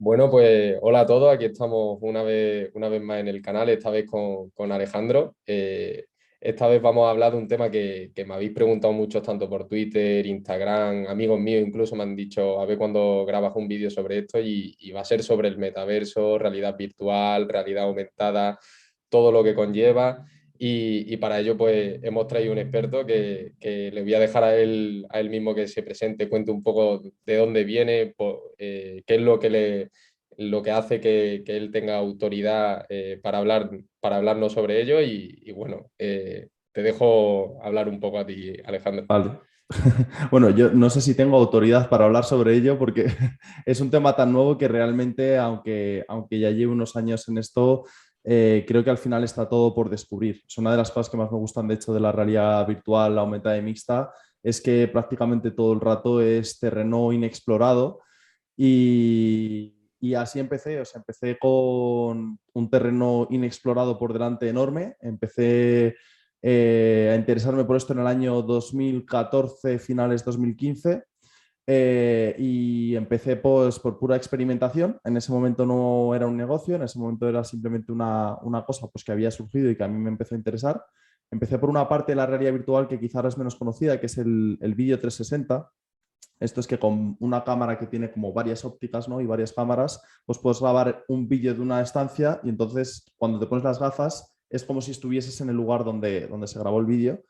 Bueno, pues hola a todos, aquí estamos una vez más en el canal, esta vez con Alejandro. Esta vez vamos a hablar de un tema que me habéis preguntado mucho tanto por Twitter, Instagram, amigos míos incluso me han dicho a ver cuándo grabas un vídeo sobre esto y va a ser sobre el metaverso, realidad virtual, realidad aumentada, todo lo que conlleva. Y para ello pues hemos traído un experto que le voy a dejar a él mismo que se presente, cuente un poco de dónde viene, qué es lo que hace que él tenga autoridad para hablarnos sobre ello y bueno, te dejo hablar un poco a ti, Alejandro. Vale. Bueno, yo no sé si tengo autoridad para hablar sobre ello porque es un tema tan nuevo que realmente, aunque ya llevo unos años en esto, creo que al final está todo por descubrir. Es una de las cosas que más me gustan, de hecho, de la realidad virtual, aumentada y mixta, es que prácticamente todo el rato es terreno inexplorado y así empecé. O sea, empecé con un terreno inexplorado por delante enorme. Empecé a interesarme por esto en el año 2014, finales 2015. Y empecé pues por pura experimentación. En ese momento no era un negocio, en ese momento era simplemente una cosa pues, que había surgido y que a mí me empezó a interesar. Empecé por una parte de la realidad virtual que quizás es menos conocida, que es el vídeo 360. Esto es que con una cámara que tiene como varias ópticas, ¿no? Y varias cámaras, pues puedes grabar un vídeo de una estancia y entonces cuando te pones las gafas es como si estuvieses en el lugar donde se grabó el vídeo.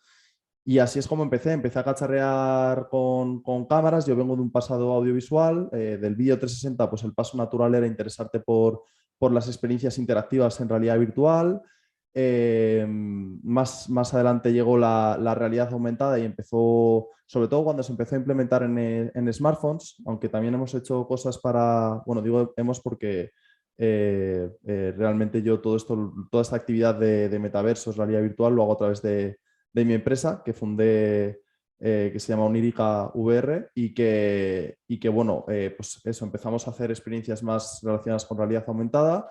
Y así es como empecé a cacharrear con cámaras. Yo vengo de un pasado audiovisual, del vídeo 360, pues el paso natural era interesarte por las experiencias interactivas en realidad virtual. Más adelante llegó la realidad aumentada y empezó, sobre todo cuando se empezó a implementar en smartphones, aunque también hemos hecho cosas para, bueno, digo hemos porque realmente yo todo esto, toda esta actividad de metaversos, realidad virtual, lo hago a través de mi empresa que fundé, que se llama Onírica VR y que bueno, pues eso, empezamos a hacer experiencias más relacionadas con realidad aumentada.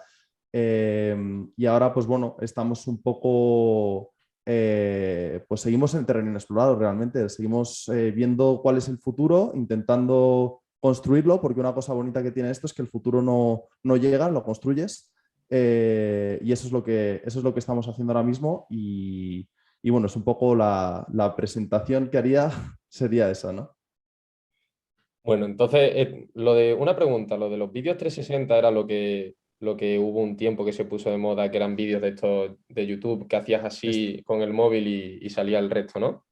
eh, y ahora, pues bueno, estamos un poco, pues seguimos en terreno inexplorado realmente, seguimos viendo cuál es el futuro, intentando construirlo, porque una cosa bonita que tiene esto es que el futuro no llega, lo construyes. Y eso es lo que estamos haciendo ahora mismo y bueno, es un poco la presentación que haría sería esa, ¿no? Bueno, entonces, una pregunta, lo de los vídeos 360 era lo que hubo un tiempo que se puso de moda, que eran vídeos de estos de YouTube que hacías Es- así con el móvil y salía el resto, ¿no?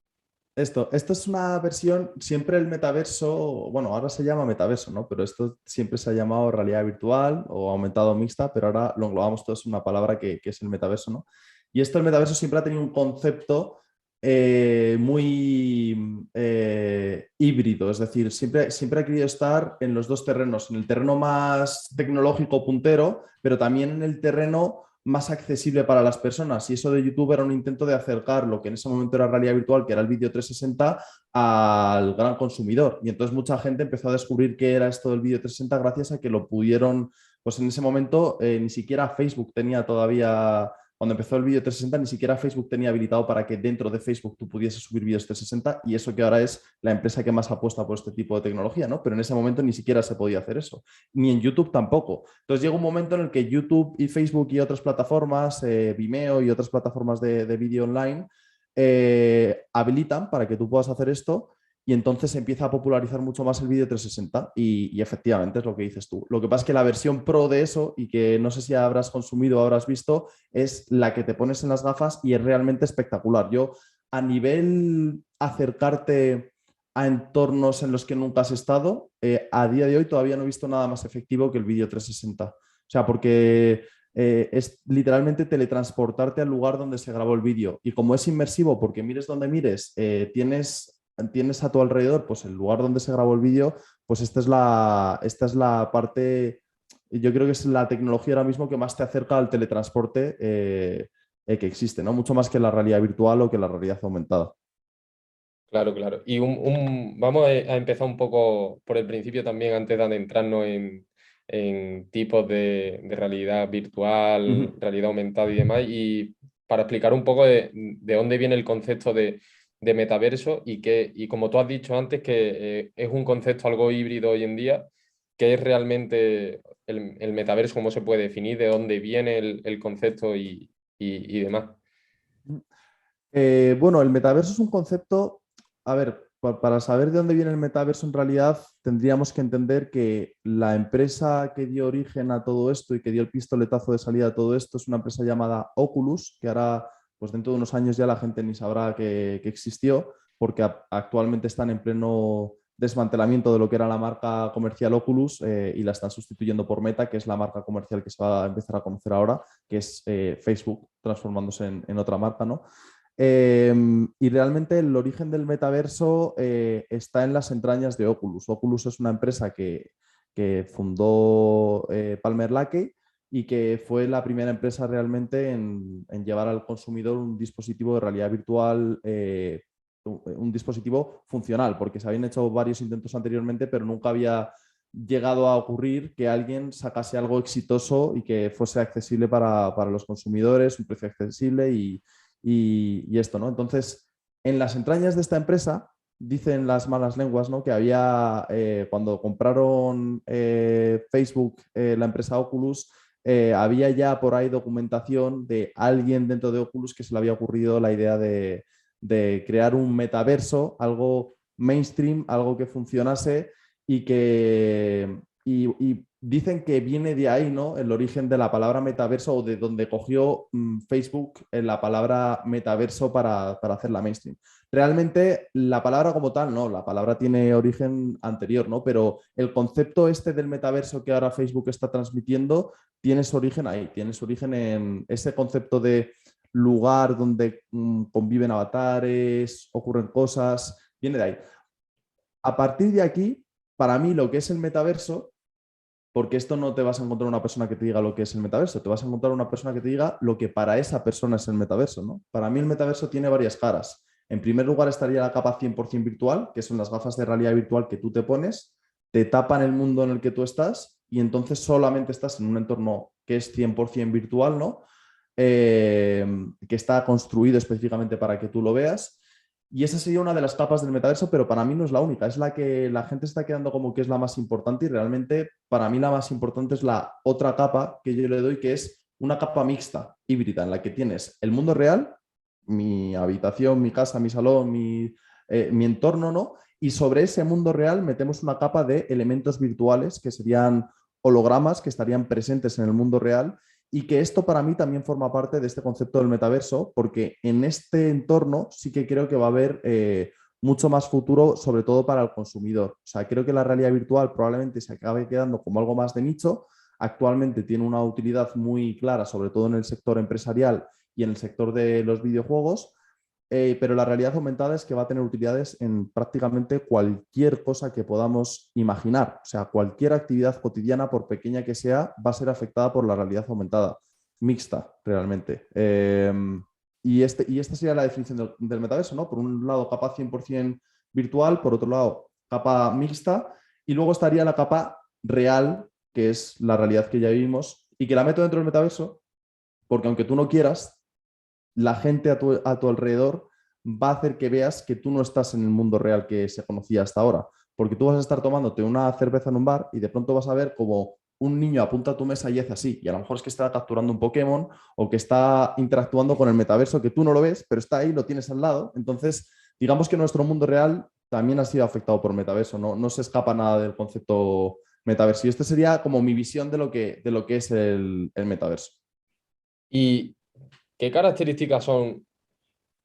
esto es una versión, siempre el metaverso, bueno, ahora se llama metaverso, ¿no? Pero esto siempre se ha llamado realidad virtual o aumentado mixta, pero ahora lo englobamos todo en una palabra que es el metaverso, ¿no? Y esto, el metaverso siempre ha tenido un concepto muy híbrido, es decir, siempre ha querido estar en los dos terrenos, en el terreno más tecnológico puntero, pero también en el terreno más accesible para las personas. Y eso de YouTube era un intento de acercar lo que en ese momento era realidad virtual, que era el vídeo 360, al gran consumidor. Y entonces mucha gente empezó a descubrir qué era esto del vídeo 360 gracias a que lo pudieron, pues en ese momento ni siquiera Facebook tenía todavía, cuando empezó el vídeo 360, ni siquiera Facebook tenía habilitado para que dentro de Facebook tú pudieses subir vídeos 360 y eso que ahora es la empresa que más apuesta por este tipo de tecnología, ¿no? Pero en ese momento ni siquiera se podía hacer eso, ni en YouTube tampoco. Entonces llega un momento en el que YouTube y Facebook y otras plataformas, Vimeo y otras plataformas de vídeo online, habilitan para que tú puedas hacer esto y entonces se empieza a popularizar mucho más el vídeo 360 y efectivamente es lo que dices tú. Lo que pasa es que la versión pro de eso y que no sé si habrás consumido o habrás visto es la que te pones en las gafas y es realmente espectacular. Yo a nivel acercarte a entornos en los que nunca has estado, a día de hoy todavía no he visto nada más efectivo que el vídeo 360. O sea, porque es literalmente teletransportarte al lugar donde se grabó el vídeo. Y como es inmersivo, porque mires donde mires, tienes a tu alrededor pues, el lugar donde se grabó el vídeo, pues esta es la parte, yo creo que es la tecnología ahora mismo que más te acerca al teletransporte que existe, ¿no? Mucho más que la realidad virtual o que la realidad aumentada. Claro, claro. Y vamos a empezar un poco por el principio también, antes de adentrarnos en tipos de realidad virtual, Ujú. realidad aumentada y demás, y para explicar un poco de dónde viene el concepto de metaverso y como tú has dicho antes, que es un concepto algo híbrido hoy en día, qué es realmente el metaverso, cómo se puede definir, de dónde viene el concepto y demás. Bueno, el metaverso es un concepto, a ver, para saber de dónde viene el metaverso en realidad tendríamos que entender que la empresa que dio origen a todo esto y que dio el pistoletazo de salida a todo esto es una empresa llamada Oculus, que ahora, pues dentro de unos años ya la gente ni sabrá que existió, porque actualmente están en pleno desmantelamiento de lo que era la marca comercial Oculus y la están sustituyendo por Meta, que es la marca comercial que se va a empezar a conocer ahora, que es Facebook, transformándose en otra marca, ¿no? Y realmente el origen del metaverso está en las entrañas de Oculus. Oculus es una empresa que fundó Palmer Luckey y que fue la primera empresa realmente en llevar al consumidor un dispositivo de realidad virtual, un dispositivo funcional, porque se habían hecho varios intentos anteriormente, pero nunca había llegado a ocurrir que alguien sacase algo exitoso y que fuese accesible para los consumidores, un precio accesible y esto, ¿no? Entonces, en las entrañas de esta empresa, dicen las malas lenguas, ¿no? Que había, cuando compraron Facebook, la empresa Oculus, había ya por ahí documentación de alguien dentro de Oculus que se le había ocurrido la idea de crear un metaverso, algo mainstream, algo que funcionase y que y dicen que viene de ahí, ¿no? El origen de la palabra metaverso o de donde cogió Facebook la palabra metaverso para hacerla mainstream. Realmente la palabra como tal, no, la palabra tiene origen anterior, ¿no? Pero el concepto este del metaverso que ahora Facebook está transmitiendo tiene su origen ahí, tiene su origen en ese concepto de lugar donde conviven avatares, ocurren cosas, viene de ahí. A partir de aquí, para mí lo que es el metaverso, porque esto no te vas a encontrar una persona que te diga lo que es el metaverso, te vas a encontrar una persona que te diga lo que para esa persona es el metaverso, ¿no? Para mí el metaverso tiene varias caras. En primer lugar estaría la capa 100% virtual, que son las gafas de realidad virtual que tú te pones, te tapan el mundo en el que tú estás y entonces solamente estás en un entorno que es 100% virtual, ¿no? Que está construido específicamente para que tú lo veas. Y esa sería una de las capas del metaverso, pero para mí no es la única, es la que la gente está quedando como que es la más importante y realmente para mí la más importante es la otra capa que yo le doy, que es una capa mixta, híbrida, en la que tienes el mundo real, mi habitación, mi casa, mi salón, mi entorno, ¿no? Y sobre ese mundo real metemos una capa de elementos virtuales que serían hologramas que estarían presentes en el mundo real y que esto para mí también forma parte de este concepto del metaverso, porque en este entorno sí que creo que va a haber mucho más futuro, sobre todo para el consumidor. O sea, creo que la realidad virtual probablemente se acabe quedando como algo más de nicho. Actualmente tiene una utilidad muy clara, sobre todo en el sector empresarial y en el sector de los videojuegos, pero la realidad aumentada es que va a tener utilidades en prácticamente cualquier cosa que podamos imaginar. O sea, cualquier actividad cotidiana, por pequeña que sea, va a ser afectada por la realidad aumentada, mixta realmente. Y esta sería la definición del metaverso, ¿no? Por un lado, capa 100% virtual, por otro lado, capa mixta, y luego estaría la capa real, que es la realidad que ya vivimos, y que la meto dentro del metaverso, porque aunque tú no quieras, la gente a tu alrededor va a hacer que veas que tú no estás en el mundo real que se conocía hasta ahora. Porque tú vas a estar tomándote una cerveza en un bar y de pronto vas a ver como un niño apunta a tu mesa y hace así. Y a lo mejor es que está capturando un Pokémon o que está interactuando con el metaverso que tú no lo ves, pero está ahí, lo tienes al lado. Entonces, digamos que nuestro mundo real también ha sido afectado por metaverso. No se escapa nada del concepto metaverso. Y esta sería como mi visión de lo que es el metaverso. ¿Y qué características son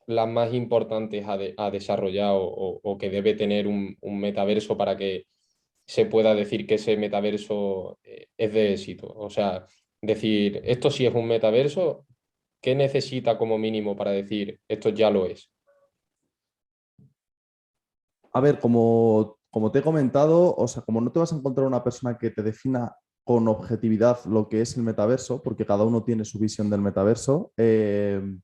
las más importantes a desarrollar o que debe tener un metaverso para que se pueda decir que ese metaverso es de éxito? O sea, decir, esto sí es un metaverso, ¿qué necesita como mínimo para decir esto ya lo es? A ver, como te he comentado, o sea, como no te vas a encontrar una persona que te defina con objetividad lo que es el metaverso, porque cada uno tiene su visión del metaverso,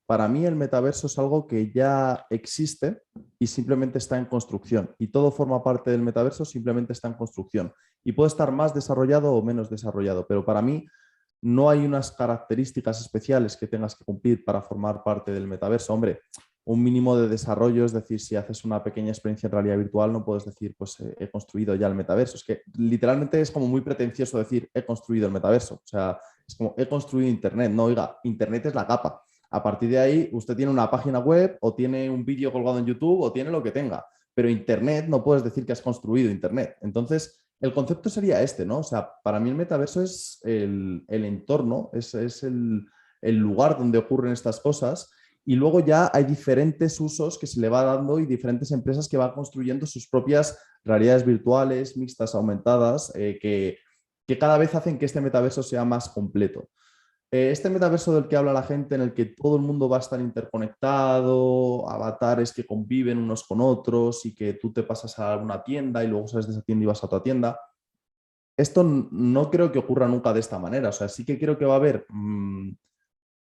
para mí el metaverso es algo que ya existe y simplemente está en construcción. Y todo forma parte del metaverso, simplemente está en construcción. Y puede estar más desarrollado o menos desarrollado, pero para mí no hay unas características especiales que tengas que cumplir para formar parte del metaverso. Hombre, un mínimo de desarrollo, es decir, si haces una pequeña experiencia en realidad virtual, no puedes decir, pues he construido ya el metaverso. Es que literalmente es como muy pretencioso decir, he construido el metaverso. O sea, es como, he construido Internet. No, oiga, Internet es la capa. A partir de ahí, usted tiene una página web o tiene un vídeo colgado en YouTube o tiene lo que tenga. Pero Internet no puedes decir que has construido Internet. Entonces, el concepto sería este, ¿no? O sea, para mí el metaverso es el entorno, es el lugar donde ocurren estas cosas. Y luego ya hay diferentes usos que se le va dando y diferentes empresas que van construyendo sus propias realidades virtuales, mixtas, aumentadas, que cada vez hacen que este metaverso sea más completo. Este metaverso del que habla la gente, en el que todo el mundo va a estar interconectado, avatares que conviven unos con otros y que tú te pasas a una tienda y luego sales de esa tienda y vas a otra tienda. Esto no creo que ocurra nunca de esta manera. O sea, sí que creo que va a haber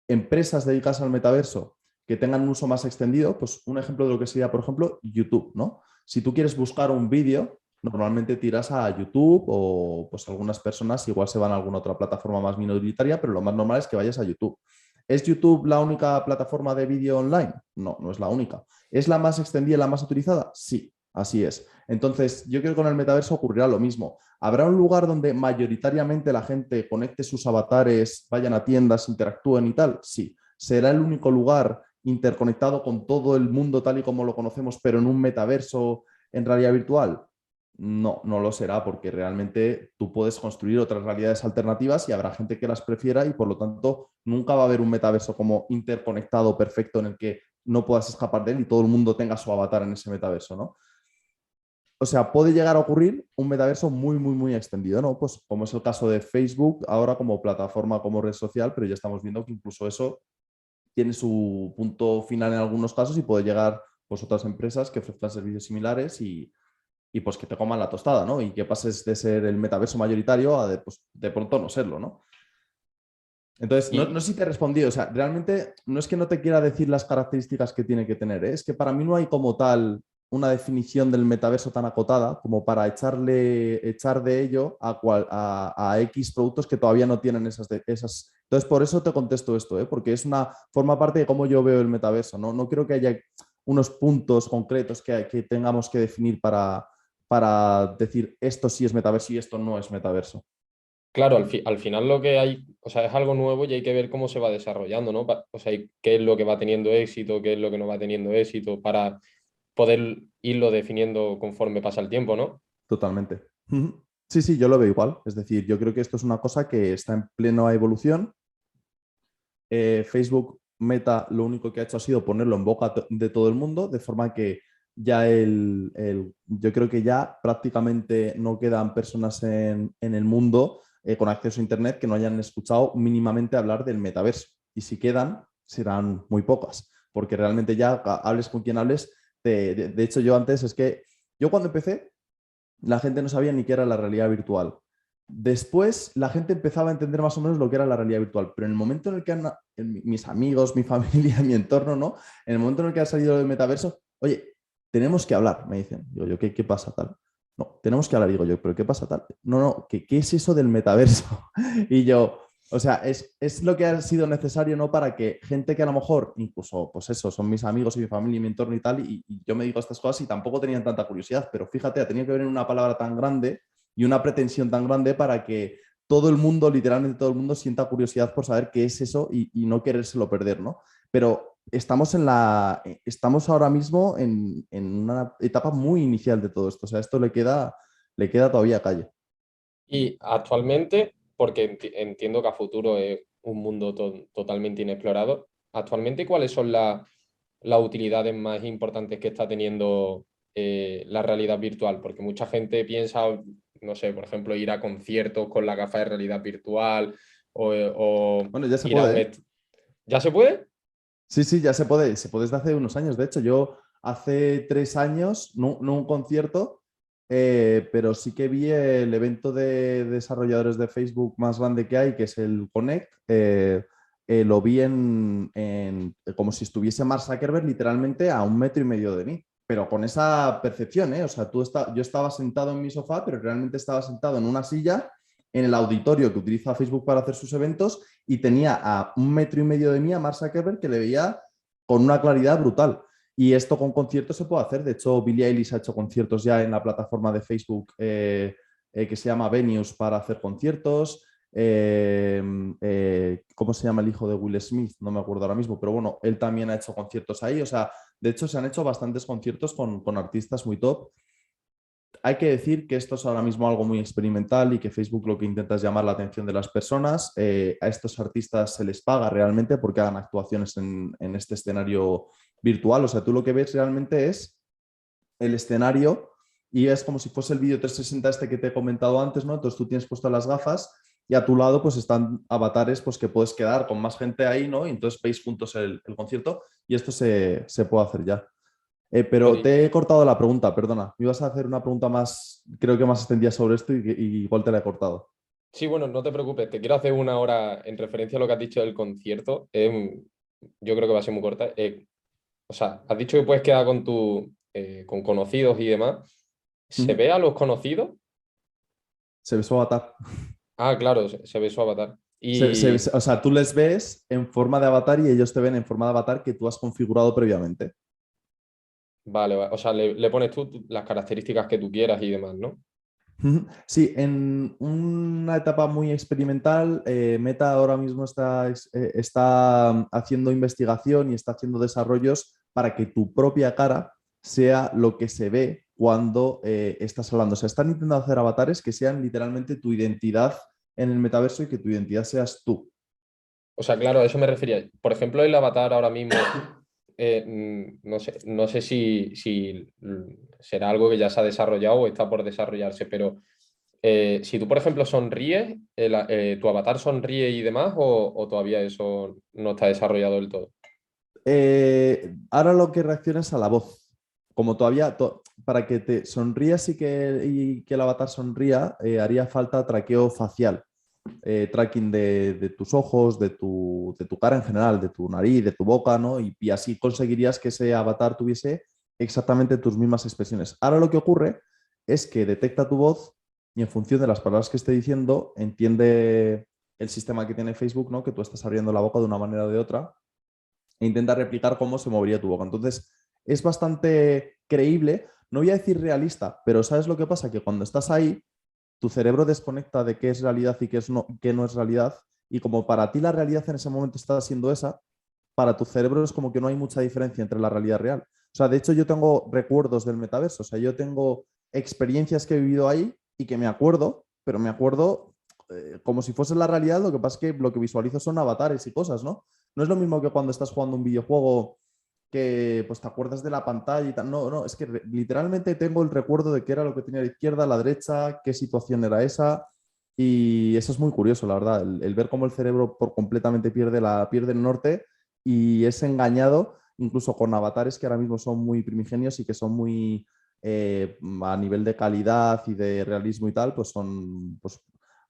empresas dedicadas al metaverso que tengan un uso más extendido. Pues un ejemplo de lo que sería, por ejemplo, YouTube, ¿no? Si tú quieres buscar un vídeo, normalmente tiras a YouTube o pues algunas personas igual se van a alguna otra plataforma más minoritaria, pero lo más normal es que vayas a YouTube. ¿Es YouTube la única plataforma de vídeo online? No, no es la única. ¿Es la más extendida y la más utilizada? Sí, así es. Entonces, yo creo que con el metaverso ocurrirá lo mismo. ¿Habrá un lugar donde mayoritariamente la gente conecte sus avatares, vayan a tiendas, interactúen y tal? Sí. ¿Será el único lugar interconectado con todo el mundo tal y como lo conocemos, pero en un metaverso en realidad virtual? No, no lo será, porque realmente tú puedes construir otras realidades alternativas y habrá gente que las prefiera y por lo tanto nunca va a haber un metaverso como interconectado perfecto en el que no puedas escapar de él y todo el mundo tenga su avatar en ese metaverso, ¿no? O sea, puede llegar a ocurrir un metaverso muy, muy, muy extendido, ¿no? Pues como es el caso de Facebook, ahora como plataforma, como red social, pero ya estamos viendo que incluso eso tiene su punto final en algunos casos y puede llegar pues otras empresas que ofrezcan servicios similares y pues que te coman la tostada, ¿no? Y que pases de ser el metaverso mayoritario a pues, de pronto no serlo, ¿no? Entonces, no sé si te he respondido, o sea, realmente no es que no te quiera decir las características que tiene que tener, ¿eh? Es que para mí no hay como tal una definición del metaverso tan acotada como para echar de ello a X productos que todavía no tienen esas. Entonces, por eso te contesto esto, ¿eh? Porque forma parte de cómo yo veo el metaverso, ¿no? No creo que haya unos puntos concretos que tengamos que definir para decir esto sí es metaverso y esto no es metaverso. Claro, al final lo que hay, o sea, es algo nuevo y hay que ver cómo se va desarrollando, ¿no? O sea, y qué es lo que va teniendo éxito, qué es lo que no va teniendo éxito, para poder irlo definiendo conforme pasa el tiempo, ¿no? Totalmente. Ujú. Sí, sí, yo lo veo igual. Es decir, yo creo que esto es una cosa que está en plena evolución. Facebook Meta lo único que ha hecho ha sido ponerlo en boca de todo el mundo, de forma que ya yo creo que ya prácticamente no quedan personas en el mundo con acceso a Internet que no hayan escuchado mínimamente hablar del metaverso. Y si quedan, serán muy pocas, porque realmente ya hables con quien hables. De hecho, yo antes es que yo cuando empecé, la gente no sabía ni qué era la realidad virtual. Después la gente empezaba a entender más o menos lo que era la realidad virtual, pero en el momento en el que mis amigos, mi familia, mi entorno, ¿no? En el momento en el que ha salido el metaverso, oye, tenemos que hablar, me dicen. Digo yo, ¿qué pasa tal? No, tenemos que hablar, digo yo, ¿pero qué pasa tal? No, no, ¿qué es eso del metaverso? Y yo, o sea, es lo que ha sido necesario, ¿no? Para que gente que a lo mejor, incluso, pues eso, son mis amigos y mi familia y mi entorno y tal, y yo me digo estas cosas y tampoco tenían tanta curiosidad, pero fíjate, ha tenido que venir una palabra tan grande y una pretensión tan grande para que todo el mundo, literalmente todo el mundo, sienta curiosidad por saber qué es eso y no querérselo perder, ¿no? Pero estamos ahora mismo en una etapa muy inicial de todo esto, o sea, esto le queda todavía calle. Y actualmente, porque entiendo que a futuro es un mundo totalmente inexplorado, actualmente, ¿cuáles son las utilidades más importantes que está teniendo la realidad virtual? Porque mucha gente piensa, no sé, por ejemplo, ir a conciertos con la gafa de realidad virtual o Bueno, ya se ir a puede, un... ¿eh? ¿Ya se puede? Sí, sí, ya se puede desde hace unos años. De hecho, yo hace 3 años, no un concierto, pero sí que vi el evento de desarrolladores de Facebook más grande que hay, que es el Connect. Lo vi como si estuviese Mark Zuckerberg literalmente a 1,5 metros de mí, pero con esa percepción, ¿eh? O sea, yo estaba sentado en mi sofá, pero realmente estaba sentado en una silla en el auditorio que utiliza Facebook para hacer sus eventos y tenía a 1,5 metros de mí a Mark Zuckerberg que le veía con una claridad brutal. Y esto con conciertos se puede hacer. De hecho, Billie Eilish ha hecho conciertos ya en la plataforma de Facebook que se llama Venues para hacer conciertos. ¿Cómo se llama el hijo de Will Smith? No me acuerdo ahora mismo, pero bueno, él también ha hecho conciertos ahí. O sea, de hecho, se han hecho bastantes conciertos con artistas muy top. Hay que decir que esto es ahora mismo algo muy experimental y que Facebook lo que intenta es llamar la atención de las personas. A estos artistas se les paga realmente porque hagan actuaciones en este escenario virtual. O sea, tú lo que ves realmente es el escenario y es como si fuese el vídeo 360 este que te he comentado antes, ¿no? Entonces tú tienes puesto las gafas y a tu lado pues están avatares pues que puedes quedar con más gente ahí, ¿no? Y entonces veis juntos el concierto y esto se puede hacer ya. Pero Pero, te he cortado la pregunta, perdona. Me ibas a hacer una pregunta más, creo que más extendida sobre esto y igual te la he cortado. sí, bueno, no te preocupes, te quiero hacer una hora en referencia a lo que has dicho del concierto. Yo creo que va a ser muy corta. O sea, has dicho que puedes quedar con conocidos y demás. ¿Se Ujú. ve a los conocidos? Se ve su avatar. Ah, claro, se ve su avatar. O sea, tú les ves en forma de avatar y ellos te ven en forma de avatar que tú has configurado previamente. Vale, vale. O sea, le pones tú las características que tú quieras y demás, ¿no? Ujú. Sí, en una etapa muy experimental, Meta ahora mismo está haciendo investigación y está haciendo desarrollos para que tu propia cara sea lo que se ve cuando estás hablando. O sea, están intentando hacer avatares que sean literalmente tu identidad en el metaverso y que tu identidad seas tú. O sea, claro, a eso me refería. Por ejemplo, el avatar ahora mismo, no sé si será algo que ya se ha desarrollado o está por desarrollarse, pero si tú, por ejemplo, sonríes, ¿tu avatar sonríe y demás o todavía eso no está desarrollado del todo? Ahora lo que reacciona es a la voz. Como todavía, para que te sonrías y que el avatar sonría, haría falta traqueo facial, tracking de tus ojos, de tu cara en general, de tu nariz, de tu boca, ¿no? Y así conseguirías que ese avatar tuviese exactamente tus mismas expresiones. Ahora lo que ocurre es que detecta tu voz y en función de las palabras que esté diciendo, entiende el sistema que tiene Facebook, ¿no? Que tú estás abriendo la boca de una manera o de otra e intenta replicar cómo se movería tu boca. Entonces, es bastante creíble, no voy a decir realista, pero ¿sabes lo que pasa? Que cuando estás ahí, tu cerebro desconecta de qué es realidad y qué no es realidad, y como para ti la realidad en ese momento está siendo esa, para tu cerebro es como que no hay mucha diferencia entre la realidad real. O sea, de hecho yo tengo recuerdos del metaverso, o sea, yo tengo experiencias que he vivido ahí y que me acuerdo, pero me acuerdo como si fuese la realidad, lo que pasa es que lo que visualizo son avatares y cosas, ¿no? No es lo mismo que cuando estás jugando un videojuego que pues te acuerdas de la pantalla y tal. No, no, es que literalmente tengo el recuerdo de qué era lo que tenía a la izquierda, a la derecha, qué situación era esa. Y eso es muy curioso, la verdad, el ver cómo el cerebro por completamente pierde el norte y es engañado incluso con avatares que ahora mismo son muy primigenios y que son muy a nivel de calidad y de realismo y tal, pues son, pues,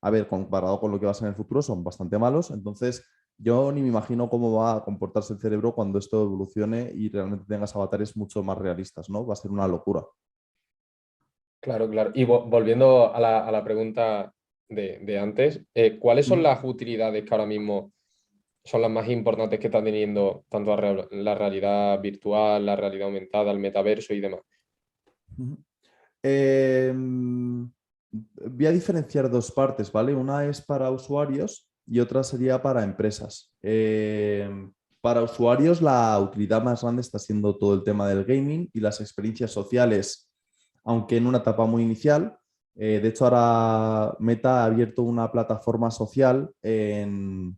a ver, comparado con lo que va a ser en el futuro, son bastante malos. Entonces, yo ni me imagino cómo va a comportarse el cerebro cuando esto evolucione y realmente tengas avatares mucho más realistas, ¿no? Va a ser una locura. Claro, claro. Y volviendo a la pregunta de antes, ¿cuáles son Ujú. las utilidades que ahora mismo son las más importantes que está teniendo tanto la realidad virtual, la realidad aumentada, el metaverso y demás? Ujú. Eh, Voy a diferenciar dos partes, ¿vale? Una es para usuarios y otra sería para empresas. Para usuarios, la utilidad más grande está siendo todo el tema del gaming y las experiencias sociales, aunque en una etapa muy inicial. De hecho, ahora Meta ha abierto una plataforma social bueno,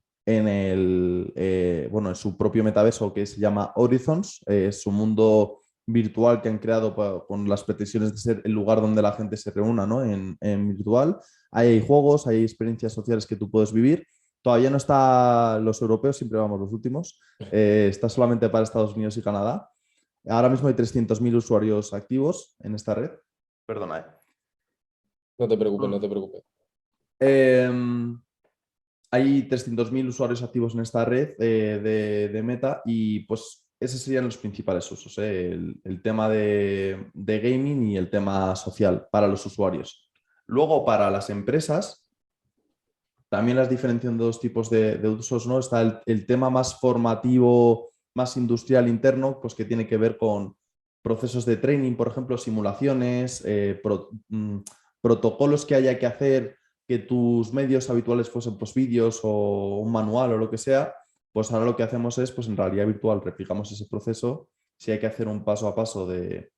en su propio metaverso que se llama Horizons. Es su mundo virtual que han creado con las pretensiones de ser el lugar donde la gente se reúna, ¿no? En virtual. Ahí hay juegos, hay experiencias sociales que tú puedes vivir. Todavía no está los europeos, siempre vamos los últimos. Está solamente para Estados Unidos y Canadá. Ahora mismo hay 300.000 usuarios activos en esta red. Perdona, ¿eh? No te preocupes, no Mm. te preocupes. Em, Hay 300.000 usuarios activos en esta red de Meta y pues esos serían los principales usos, ¿eh? El tema de gaming y el tema social para los usuarios. Luego, para las empresas, también las diferencian de dos tipos de usos, ¿no? Está el tema más formativo más industrial interno, pues que tiene que ver con procesos de training, por ejemplo, simulaciones, protocolos que haya que hacer, que tus medios habituales fuesen pues vídeos o un manual o lo que sea, pues ahora lo que hacemos es, pues en realidad virtual, replicamos ese proceso. Si hay que hacer un paso a paso de,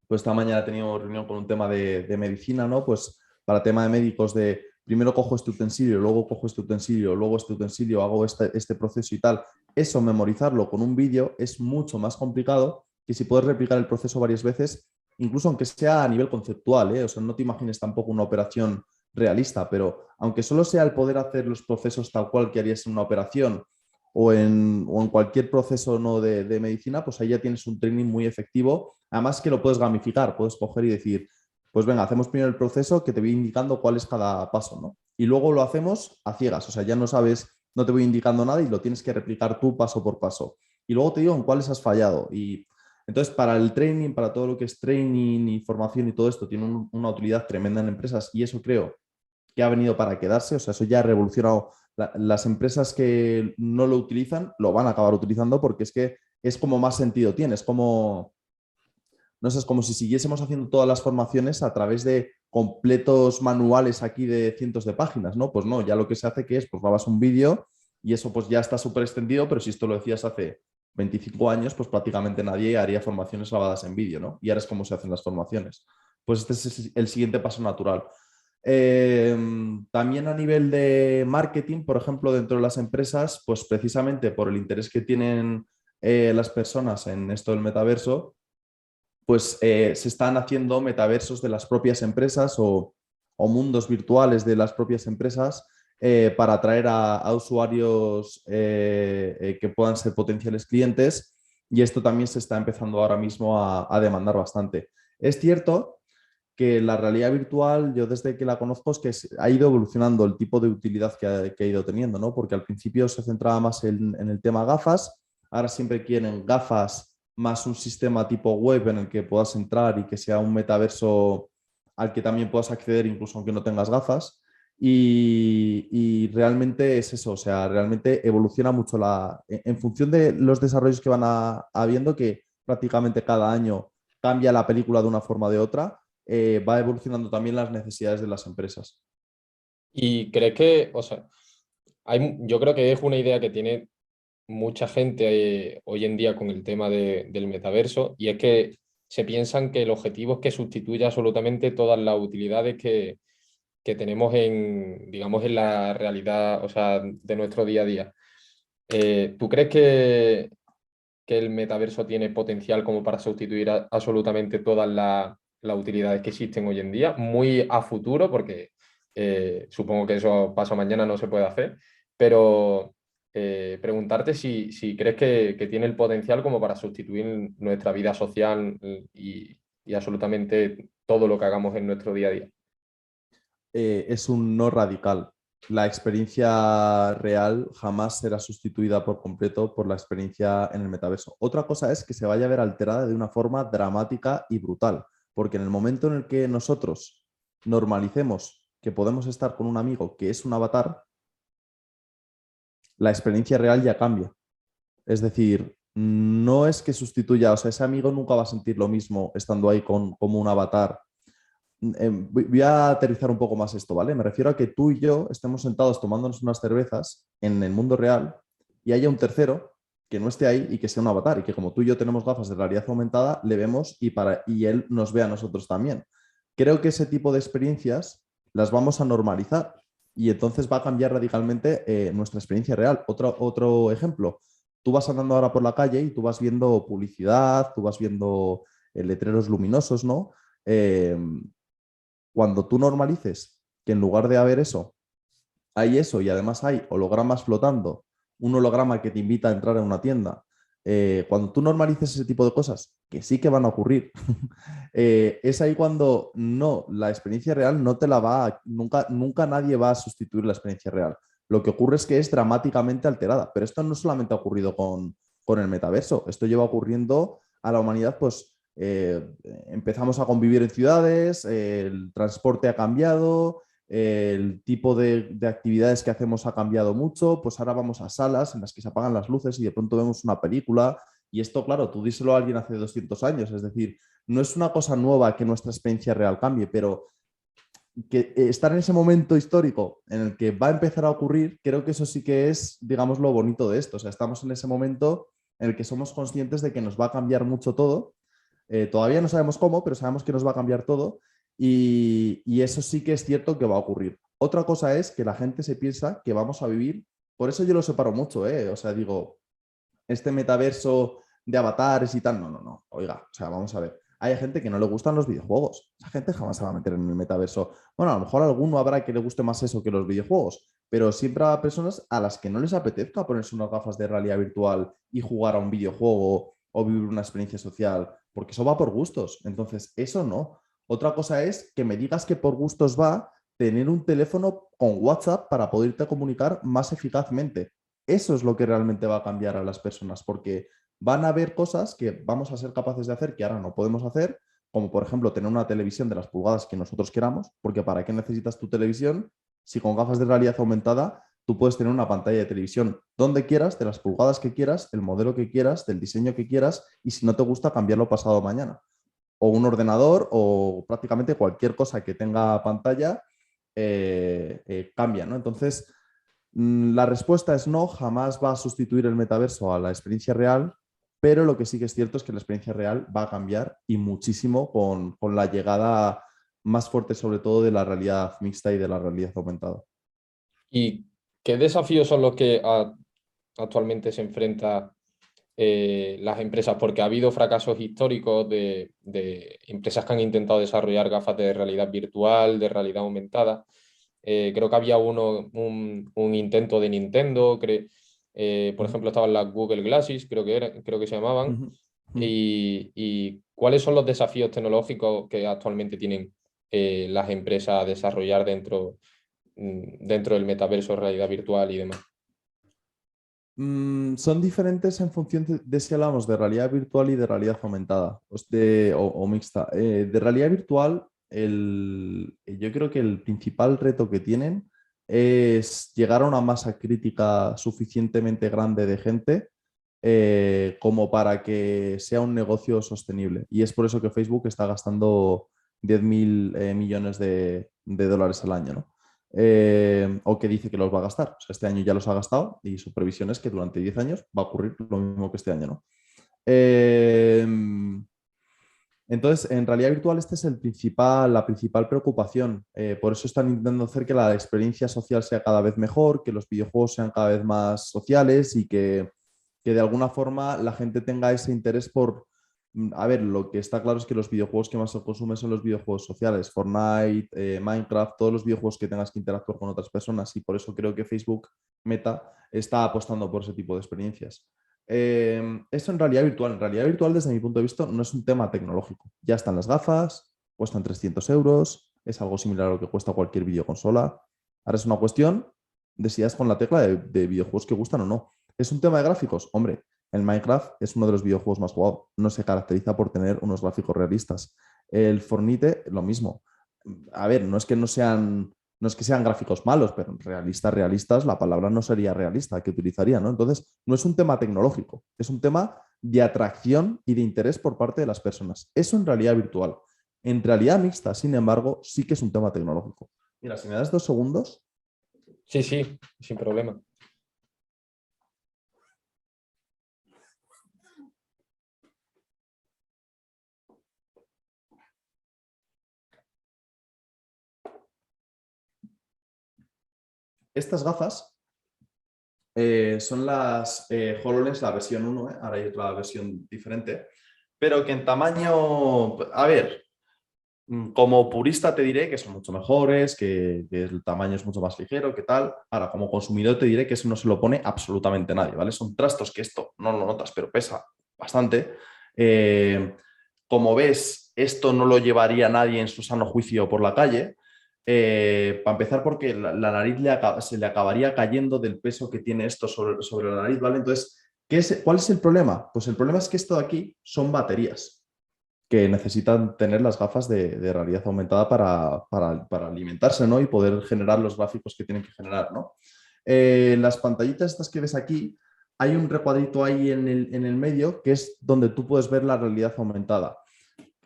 pues esta mañana he tenido reunión con un tema de medicina, ¿no? Pues para tema de médicos de primero cojo este utensilio, luego cojo este utensilio, luego este utensilio, hago este proceso y tal. Eso, memorizarlo con un vídeo es mucho más complicado que si puedes replicar el proceso varias veces, incluso aunque sea a nivel conceptual, ¿eh? O sea, no te imagines tampoco una operación realista, pero aunque solo sea el poder hacer los procesos tal cual que harías en una operación o en cualquier proceso, ¿no?, de medicina, pues ahí ya tienes un training muy efectivo. Además que lo puedes gamificar, puedes coger y decir, pues venga, hacemos primero el proceso que te voy indicando cuál es cada paso, ¿no? Y luego lo hacemos a ciegas, o sea, ya no sabes, no te voy indicando nada y lo tienes que replicar tú paso por paso. Y luego te digo en cuáles has fallado. Y entonces, para el training, para todo lo que es training y formación y todo esto, tiene una utilidad tremenda en empresas y eso creo que ha venido para quedarse, o sea, eso ya ha revolucionado. Las empresas que no lo utilizan lo van a acabar utilizando porque es que es como más sentido tiene, es como, no sé, es como si siguiésemos haciendo todas las formaciones a través de completos manuales aquí de cientos de páginas, ¿no? Pues no, ya lo que se hace que es, pues grabas un vídeo y eso pues ya está súper extendido, pero si esto lo decías hace 25 años, pues prácticamente nadie haría formaciones grabadas en vídeo, ¿no? Y ahora es como se hacen las formaciones. Pues este es el siguiente paso natural. También a nivel de marketing, por ejemplo, dentro de las empresas, pues precisamente por el interés que tienen las personas en esto del metaverso, pues se están haciendo metaversos de las propias empresas o mundos virtuales de las propias empresas para atraer a usuarios que puedan ser potenciales clientes y esto también se está empezando ahora mismo a demandar bastante. Es cierto que la realidad virtual, yo desde que la conozco, es que ha ido evolucionando el tipo de utilidad que ha ido teniendo, ¿no? Porque al principio se centraba más en el tema gafas, ahora siempre quieren gafas más un sistema tipo web en el que puedas entrar y que sea un metaverso al que también puedas acceder incluso aunque no tengas gafas. Y realmente es eso, o sea, realmente evoluciona mucho en función de los desarrollos que van habiendo, que prácticamente cada año cambia la película de una forma o de otra, va evolucionando también las necesidades de las empresas. ¿Y crees que, o sea, yo creo que es una idea que tiene mucha gente hoy en día con el tema del metaverso, y es que se piensan que el objetivo es que sustituya absolutamente todas las utilidades que tenemos en, digamos, en la realidad, o sea, de nuestro día a día. ¿Tú crees que el metaverso tiene potencial como para sustituir absolutamente todas las utilidades que existen hoy en día? Muy a futuro, porque supongo que eso pasado mañana no se puede hacer, pero preguntarte si crees que tiene el potencial como para sustituir nuestra vida social y absolutamente todo lo que hagamos en nuestro día a día. Es un no radical. La experiencia real jamás será sustituida por completo por la experiencia en el metaverso. Otra cosa es que se vaya a ver alterada de una forma dramática y brutal, porque en el momento en el que nosotros normalicemos que podemos estar con un amigo que es un avatar, la experiencia real ya cambia. Es decir, no es que sustituya, o sea, ese amigo nunca va a sentir lo mismo estando ahí como un avatar. Voy a aterrizar un poco más esto, ¿vale? Me refiero a que tú y yo estemos sentados tomándonos unas cervezas en el mundo real y haya un tercero que no esté ahí y que sea un avatar y que como tú y yo tenemos gafas de realidad aumentada, le vemos y él nos ve a nosotros también. Creo que ese tipo de experiencias las vamos a normalizar y entonces va a cambiar radicalmente nuestra experiencia real. Otro ejemplo, tú vas andando ahora por la calle y tú vas viendo publicidad, tú vas viendo letreros luminosos, ¿no? Eh, Cuando tú normalices que en lugar de haber eso, hay eso y además hay hologramas flotando, un holograma que te invita a entrar en una tienda, cuando tú normalices ese tipo de cosas, que sí que van a ocurrir, es ahí cuando no, la experiencia real no te la va a, nunca nadie va a sustituir la experiencia real. Lo que ocurre es que es dramáticamente alterada, pero esto no solamente ha ocurrido con el metaverso, esto lleva ocurriendo a la humanidad, pues empezamos a convivir en ciudades, el transporte ha cambiado, el tipo de actividades que hacemos ha cambiado mucho, pues ahora vamos a salas en las que se apagan las luces y de pronto vemos una película. Y esto, claro, tú díselo a alguien hace 200 años, es decir, no es una cosa nueva que nuestra experiencia real cambie, pero que estar en ese momento histórico en el que va a empezar a ocurrir, creo que eso sí que es, digamos, lo bonito de esto. O sea, estamos en ese momento en el que somos conscientes de que nos va a cambiar mucho todo. Todavía no sabemos cómo, pero sabemos que nos va a cambiar todo y eso sí que es cierto que va a ocurrir. Otra cosa es que la gente se piensa que vamos a vivir, por eso yo lo separo mucho, ¿eh? O sea, digo, este metaverso de avatares y tal, no, no, no, oiga, o sea, vamos a ver. Hay gente que no le gustan los videojuegos. Esa gente jamás se va a meter en el metaverso. Bueno, a lo mejor a alguno habrá que le guste más eso que los videojuegos, pero siempre habrá personas a las que no les apetezca ponerse unas gafas de realidad virtual y jugar a un videojuego o vivir una experiencia social, porque eso va por gustos. Entonces, eso no. Otra cosa es que me digas que por gustos va tener un teléfono con WhatsApp para poderte comunicar más eficazmente. Eso es lo que realmente va a cambiar a las personas, porque van a haber cosas que vamos a ser capaces de hacer que ahora no podemos hacer, como por ejemplo tener una televisión de las pulgadas que nosotros queramos, porque ¿para qué necesitas tu televisión si con gafas de realidad aumentada tú puedes tener una pantalla de televisión donde quieras, de las pulgadas que quieras, el modelo que quieras, del diseño que quieras, y si no te gusta cambiarlo pasado mañana? O un ordenador o prácticamente cualquier cosa que tenga pantalla cambia, ¿no? Entonces, la respuesta es no, jamás va a sustituir el metaverso a la experiencia real, pero lo que sí que es cierto es que la experiencia real va a cambiar y muchísimo con la llegada más fuerte, sobre todo, de la realidad mixta y de la realidad aumentada. ¿Y qué desafíos son los que actualmente se enfrentan las empresas? Porque ha habido fracasos históricos de empresas que han intentado desarrollar gafas de realidad virtual, de realidad aumentada. Creo que había un intento de Nintendo, por ejemplo, estaban las Google Glasses, creo que se llamaban. Ujú, ujú. Y cuáles son los desafíos tecnológicos que actualmente tienen las empresas a desarrollar dentro del metaverso, realidad virtual y demás? Son diferentes en función de si hablamos de realidad virtual y de realidad aumentada o mixta. De realidad virtual, yo creo que el principal reto que tienen es llegar a una masa crítica suficientemente grande de gente como para que sea un negocio sostenible. Y es por eso que Facebook está gastando 10.000 millones de dólares al año, ¿no? O que dice que los va a gastar. O sea, este año ya los ha gastado y su previsión es que durante 10 años va a ocurrir lo mismo que este año, ¿no? Eh, entonces, en realidad virtual esta es la principal preocupación. Por eso están intentando hacer que la experiencia social sea cada vez mejor, que los videojuegos sean cada vez más sociales y que de alguna forma la gente tenga ese interés por... A ver, lo que está claro es que los videojuegos que más se consumen son los videojuegos sociales, Fortnite, Minecraft, todos los videojuegos que tengas que interactuar con otras personas y por eso creo que Facebook Meta está apostando por ese tipo de experiencias. Eso en realidad virtual desde mi punto de vista no es un tema tecnológico. Ya están las gafas, cuestan 300 euros, es algo similar a lo que cuesta cualquier videoconsola. Ahora es una cuestión de si das con la tecla de videojuegos que gustan o no. ¿Es un tema de gráficos? Hombre, el Minecraft es uno de los videojuegos más jugados. No se caracteriza por tener unos gráficos realistas. El Fortnite, lo mismo. A ver, no es que sean gráficos malos, pero realistas, la palabra no sería realista que utilizaría, ¿no? Entonces, no es un tema tecnológico, es un tema de atracción y de interés por parte de las personas. Eso en realidad virtual. En realidad mixta, sin embargo, sí que es un tema tecnológico. Mira, si me das 2 segundos. Sí, sí, sin problema. Estas gafas son las HoloLens, la versión 1, ahora hay otra versión diferente, pero que en tamaño, a ver, como purista te diré que son mucho mejores, que el tamaño es mucho más ligero, que tal. Ahora, como consumidor te diré que eso no se lo pone absolutamente nadie, ¿vale? Son trastos que esto no lo notas, pero pesa bastante. Como ves, esto no lo llevaría nadie en su sano juicio por la calle. Para empezar, porque la nariz se le acabaría cayendo del peso que tiene esto sobre la nariz, ¿vale? Entonces, ¿cuál es el problema? Pues el problema es que esto de aquí son baterías que necesitan tener las gafas de realidad aumentada para alimentarse, ¿no? Y poder generar los gráficos que tienen que generar, ¿no? Las pantallitas estas que ves aquí, hay un recuadrito ahí en el medio que es donde tú puedes ver la realidad aumentada.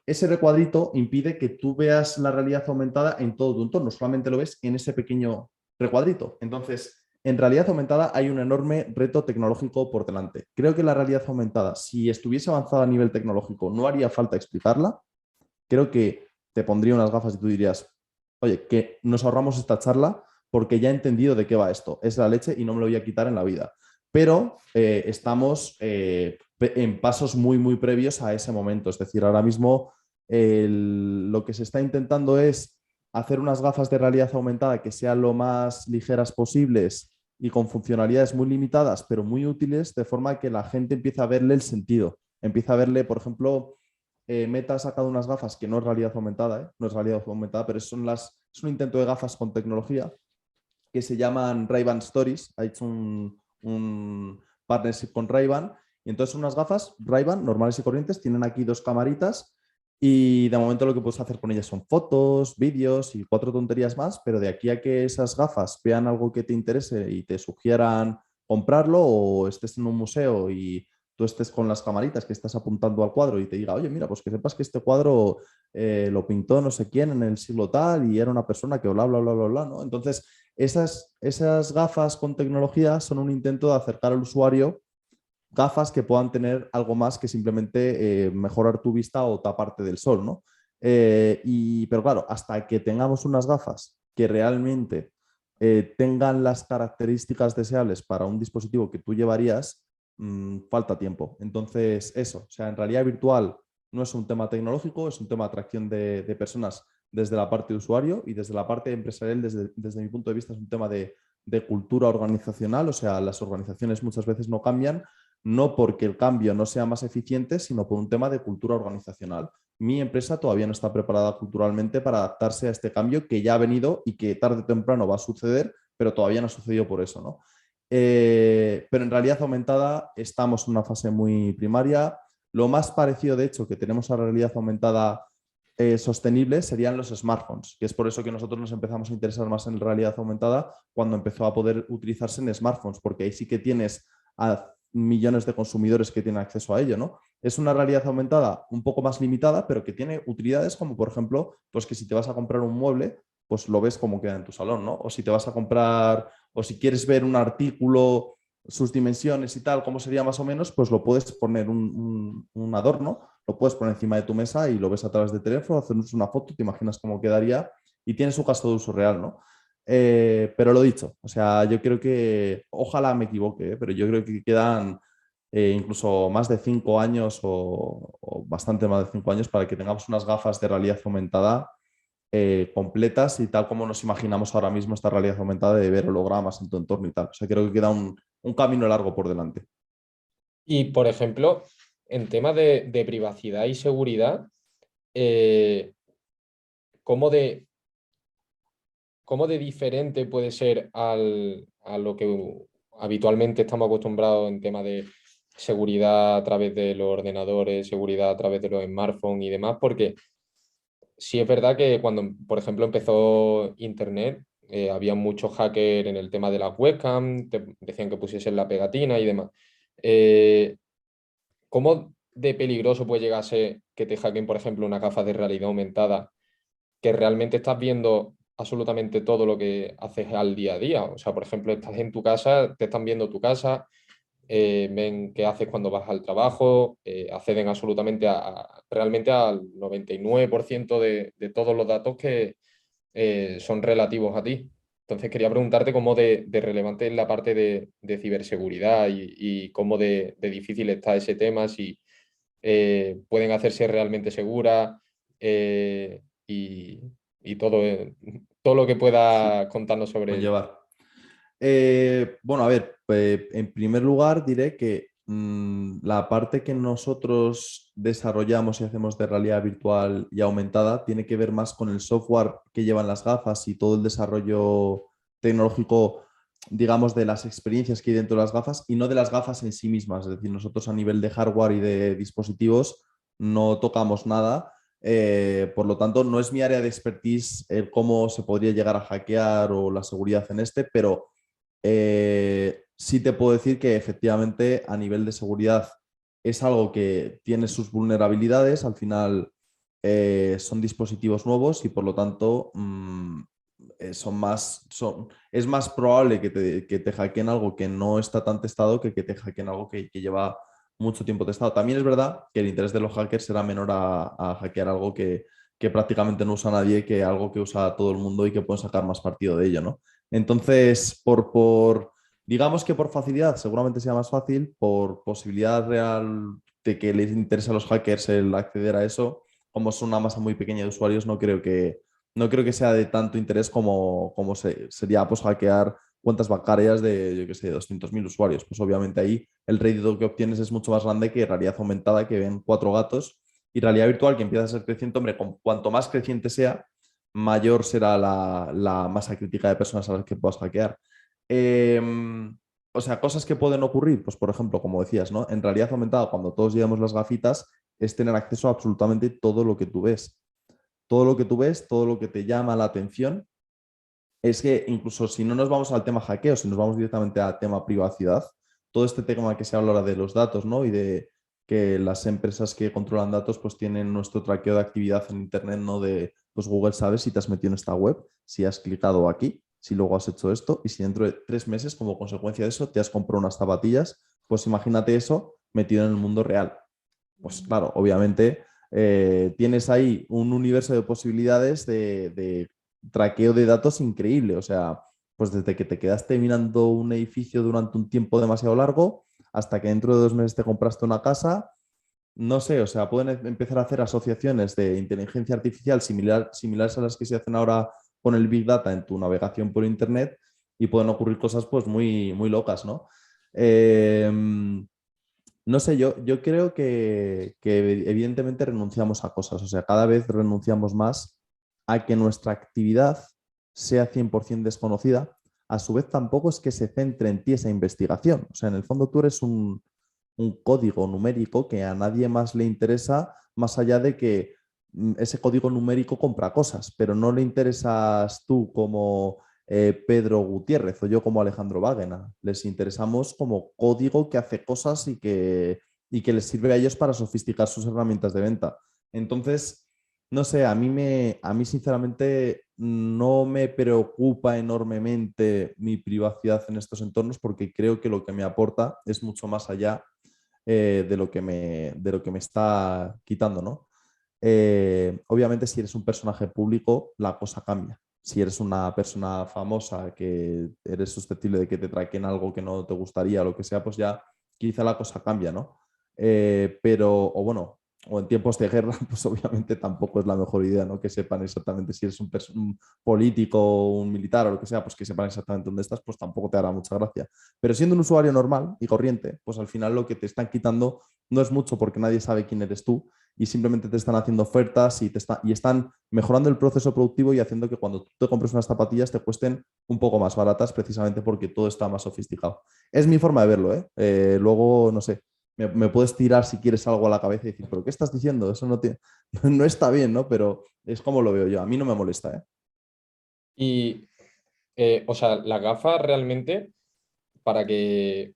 Ese recuadrito impide que tú veas la realidad aumentada en todo tu entorno, solamente lo ves en ese pequeño recuadrito. Entonces, en realidad aumentada hay un enorme reto tecnológico por delante. Creo que la realidad aumentada, si estuviese avanzada a nivel tecnológico, no haría falta explicarla. Creo que te pondría unas gafas y tú dirías, oye, que nos ahorramos esta charla porque ya he entendido de qué va esto. Es la leche y no me lo voy a quitar en la vida. Pero estamos en pasos muy, muy previos a ese momento. Es decir, ahora mismo lo que se está intentando es hacer unas gafas de realidad aumentada que sean lo más ligeras posibles y con funcionalidades muy limitadas, pero muy útiles, de forma que la gente empiece a verle el sentido. Empieza a verle, por ejemplo, Meta ha sacado unas gafas que no es realidad aumentada, no es realidad aumentada, pero es un intento de gafas con tecnología que se llaman Ray-Ban Stories. Ha hecho un partnership con Ray-Ban. Y entonces unas gafas Ray-Ban normales y corrientes, tienen aquí dos camaritas y de momento lo que puedes hacer con ellas son fotos, vídeos y cuatro tonterías más, pero de aquí a que esas gafas vean algo que te interese y te sugieran comprarlo, o estés en un museo y tú estés con las camaritas que estás apuntando al cuadro y te diga, oye, mira, pues que sepas que este cuadro lo pintó no sé quién en el siglo tal y era una persona que bla, bla, bla, bla, bla, ¿no? Entonces, esas gafas con tecnología son un intento de acercar al usuario gafas que puedan tener algo más que simplemente mejorar tu vista o taparte del sol, ¿no? Pero claro, hasta que tengamos unas gafas que realmente tengan las características deseables para un dispositivo que tú llevarías, falta tiempo. Entonces, eso, o sea, en realidad virtual no es un tema tecnológico, es un tema de atracción de personas desde la parte de usuario, y desde la parte empresarial, desde mi punto de vista, es un tema de cultura organizacional. O sea, las organizaciones muchas veces no cambian, no porque el cambio no sea más eficiente, sino por un tema de cultura organizacional. Mi empresa todavía no está preparada culturalmente para adaptarse a este cambio que ya ha venido y que tarde o temprano va a suceder, pero todavía no ha sucedido por eso, ¿no? Pero en realidad aumentada estamos en una fase muy primaria. Lo más parecido, de hecho, que tenemos a realidad aumentada sostenible serían los smartphones, que es por eso que nosotros nos empezamos a interesar más en realidad aumentada cuando empezó a poder utilizarse en smartphones, porque ahí sí que tienes a millones de consumidores que tienen acceso a ello, ¿no? Es una realidad aumentada un poco más limitada, pero que tiene utilidades como, por ejemplo, pues que si te vas a comprar un mueble, pues lo ves como queda en tu salón, ¿no? O si te vas a comprar, o si quieres ver un artículo, sus dimensiones y tal, cómo sería más o menos, pues lo puedes poner un adorno, lo puedes poner encima de tu mesa y lo ves a través de teléfono, hacernos una foto, te imaginas cómo quedaría y tienes su caso de uso real, ¿no? Pero lo dicho, o sea, yo creo que, ojalá me equivoque, pero yo creo que quedan incluso más de 5 años o bastante más de 5 años para que tengamos unas gafas de realidad aumentada completas y tal como nos imaginamos ahora mismo esta realidad aumentada de ver hologramas en tu entorno y tal. O sea, creo que queda un camino largo por delante. Y, por ejemplo, en temas de privacidad y seguridad, eh, ¿cómo de, cómo de diferente puede ser a lo que habitualmente estamos acostumbrados en temas de seguridad a través de los ordenadores, seguridad a través de los smartphones y demás? Porque sí es verdad que cuando, por ejemplo, empezó Internet, había muchos hackers en el tema de las webcam, te decían que pusiesen la pegatina y demás. Eh, ¿Cómo de peligroso puede llegar a ser que te hackeen, por ejemplo, una gafa de realidad aumentada, que realmente estás viendo absolutamente todo lo que haces al día a día? O sea, por ejemplo, estás en tu casa, te están viendo tu casa, ven qué haces cuando vas al trabajo, acceden absolutamente realmente al 99% de todos los datos que son relativos a ti. Entonces quería preguntarte cómo de relevante es la parte de ciberseguridad y cómo de difícil está ese tema, si pueden hacerse realmente seguras, y todo, todo lo que Sí, pueda contarnos sobre ello. conllevar. Bueno, a ver, en primer lugar diré que la parte que nosotros desarrollamos y hacemos de realidad virtual y aumentada tiene que ver más con el software que llevan las gafas y todo el desarrollo tecnológico, digamos, de las experiencias que hay dentro de las gafas y no de las gafas en sí mismas. Es decir, nosotros a nivel de hardware y de dispositivos no tocamos nada. Por lo tanto, no es mi área de expertise el cómo se podría llegar a hackear o la seguridad en este, pero sí te puedo decir que efectivamente a nivel de seguridad es algo que tiene sus vulnerabilidades. Al final son dispositivos nuevos y por lo tanto es más probable que te hackeen algo que no está tan testado que te hackeen algo que lleva mucho tiempo testado. También es verdad que el interés de los hackers será menor a hackear algo que prácticamente no usa nadie, que algo que usa todo el mundo y que pueden sacar más partido de ello, ¿no? Entonces, digamos que por facilidad, seguramente sea más fácil, por posibilidad real de que les interese a los hackers el acceder a eso, como es una masa muy pequeña de usuarios, no creo que sea de tanto interés como sería pues, hackear cuentas bancarias de, yo qué sé, 200.000 usuarios. Pues obviamente ahí el rédito que obtienes es mucho más grande que realidad aumentada, que ven cuatro gatos, y realidad virtual que empieza a ser creciente. Hombre, cuanto más creciente sea, mayor será la masa crítica de personas a las que puedas hackear. Eh, o sea, cosas que pueden ocurrir, pues por ejemplo, como decías, ¿no? En realidad aumentada, cuando todos llevamos las gafitas, es tener acceso a absolutamente todo lo que tú ves. Todo lo que tú ves, todo lo que te llama la atención. Es que incluso si no nos vamos al tema hackeo, si nos vamos directamente al tema privacidad, todo este tema que se habla ahora de los datos, ¿no? Y de que las empresas que controlan datos pues tienen nuestro traqueo de actividad en Internet, ¿no? De, pues Google sabe si te has metido en esta web, si has clicado aquí, si luego has hecho esto y si dentro de 3 meses como consecuencia de eso te has comprado unas zapatillas, pues imagínate eso metido en el mundo real. Pues claro, obviamente tienes ahí un universo de posibilidades de traqueo de datos increíble. O sea, pues desde que te quedaste mirando un edificio durante un tiempo demasiado largo hasta que dentro de 2 meses te compraste una casa. No sé, o sea, pueden empezar a hacer asociaciones de inteligencia artificial similares a las que se hacen ahora con el Big Data en tu navegación por Internet y pueden ocurrir cosas pues muy, muy locas, ¿no? Eh, no sé, yo creo que evidentemente renunciamos a cosas, o sea, cada vez renunciamos más a que nuestra actividad sea 100% desconocida. A su vez, tampoco es que se centre en ti esa investigación. O sea, en el fondo tú eres un código numérico que a nadie más le interesa, más allá de que ese código numérico compra cosas, pero no le interesas tú como Pedro Gutiérrez o yo como Alejandro Báguena. Les interesamos como código que hace cosas y que les sirve a ellos para sofisticar sus herramientas de venta. Entonces, no sé, a mí sinceramente no me preocupa enormemente mi privacidad en estos entornos porque creo que lo que me aporta es mucho más allá de lo que me está quitando, ¿no? Obviamente, si eres un personaje público, la cosa cambia. Si eres una persona famosa que eres susceptible de que te traquen algo que no te gustaría o lo que sea, pues ya quizá la cosa cambia, ¿no? O bueno, o en tiempos de guerra, pues obviamente tampoco es la mejor idea, ¿no? Que sepan exactamente si eres un político, un militar o lo que sea, pues que sepan exactamente dónde estás, pues tampoco te hará mucha gracia. Pero siendo un usuario normal y corriente, pues al final lo que te están quitando no es mucho porque nadie sabe quién eres tú y simplemente te están haciendo ofertas y están mejorando el proceso productivo y haciendo que cuando tú te compres unas zapatillas te cuesten un poco más baratas precisamente porque todo está más sofisticado. Es mi forma de verlo, ¿eh? Luego, no sé, me puedes tirar si quieres algo a la cabeza y decir, ¿pero qué estás diciendo? Eso no está bien, ¿no? Pero es como lo veo yo. A mí no me molesta, ¿eh? Y, o sea, las gafas realmente, para que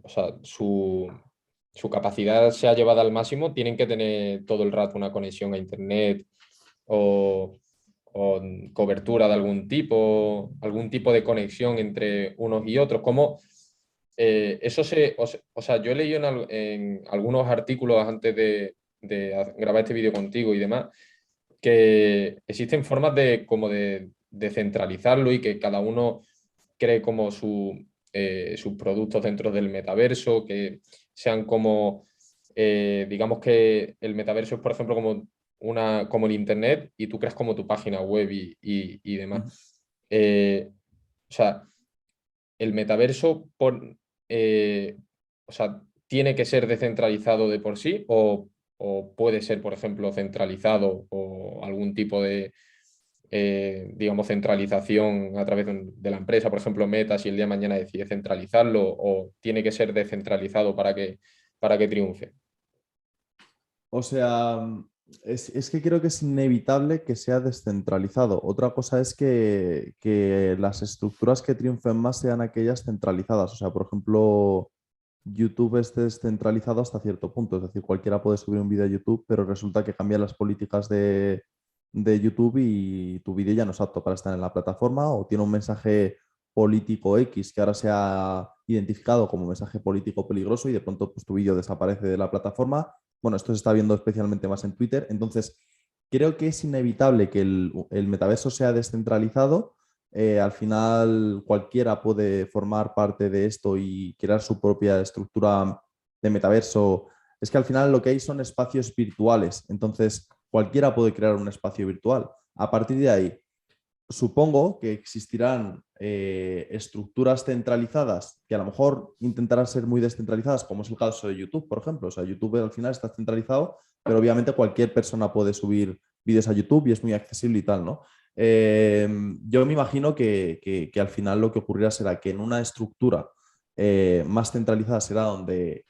o sea, su capacidad sea llevada al máximo, tienen que tener todo el rato una conexión a internet o cobertura de algún tipo de conexión entre unos y otros. ¿Cómo eso o sea, yo he leído en algunos artículos antes de grabar este vídeo contigo y demás, que existen formas de centralizarlo y que cada uno cree como sus productos dentro del metaverso, que sean como, digamos que el metaverso es, por ejemplo, como el Internet y tú creas como tu página web y demás. Ujú. O sea, el metaverso eh, o sea, tiene que ser descentralizado de por sí o puede ser, por ejemplo, centralizado o algún tipo de, digamos, centralización a través de la empresa, por ejemplo, Meta, si el día de mañana decide centralizarlo o tiene que ser descentralizado para que triunfe. O sea, es que creo que es inevitable que sea descentralizado. Otra cosa es que las estructuras que triunfen más sean aquellas centralizadas. O sea, por ejemplo, YouTube es descentralizado hasta cierto punto. Es decir, cualquiera puede subir un vídeo a YouTube, pero resulta que cambian las políticas de YouTube y tu vídeo ya no es apto para estar en la plataforma o tiene un mensaje político X que ahora se ha identificado como mensaje político peligroso y de pronto pues, tu vídeo desaparece de la plataforma. Bueno, esto se está viendo especialmente más en Twitter. Entonces, creo que es inevitable que el metaverso sea descentralizado. Al final, cualquiera puede formar parte de esto y crear su propia estructura de metaverso. Es que al final lo que hay son espacios virtuales. Entonces, cualquiera puede crear un espacio virtual. A partir de ahí, supongo que existirán estructuras centralizadas que a lo mejor intentarán ser muy descentralizadas, como es el caso de YouTube, por ejemplo. O sea, YouTube al final está centralizado, pero obviamente cualquier persona puede subir vídeos a YouTube y es muy accesible y tal, ¿no? Eh, yo me imagino que al final lo que ocurrirá será que en una estructura más centralizada será donde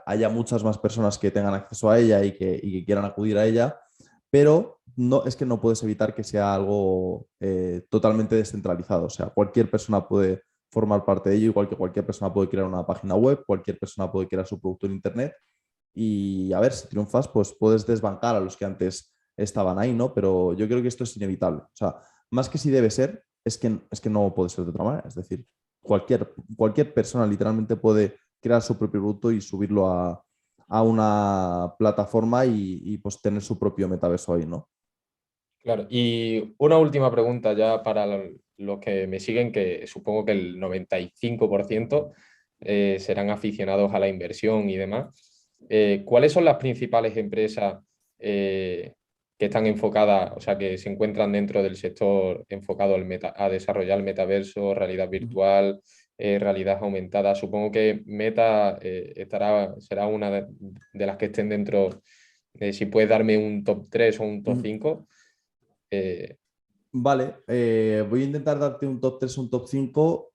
haya muchas más personas que tengan acceso a ella y que quieran acudir a ella, pero no, es que no puedes evitar que sea algo totalmente descentralizado. O sea, cualquier persona puede formar parte de ello, igual que cualquier persona puede crear una página web, cualquier persona puede crear su producto en Internet. Y a ver, si triunfas, pues puedes desbancar a los que antes estaban ahí, ¿no? Pero yo creo que esto es inevitable. O sea, más que si debe ser, es que no puede ser de otra manera. Es decir, cualquier persona literalmente puede crear su propio producto y subirlo a una plataforma pues tener su propio metaverso ahí, ¿no? Claro, y una última pregunta ya para los que me siguen, que supongo que el 95% serán aficionados a la inversión y demás. ¿Cuáles son las principales empresas que están enfocadas, o sea, que se encuentran dentro del sector enfocado a desarrollar el metaverso, realidad Ujú. virtual, realidad aumentada? Supongo que Meta será una de las que estén dentro. Si puedes darme un top 3 o un top Ujú. 5. Eh, Vale, voy a intentar darte un top 3 un top 5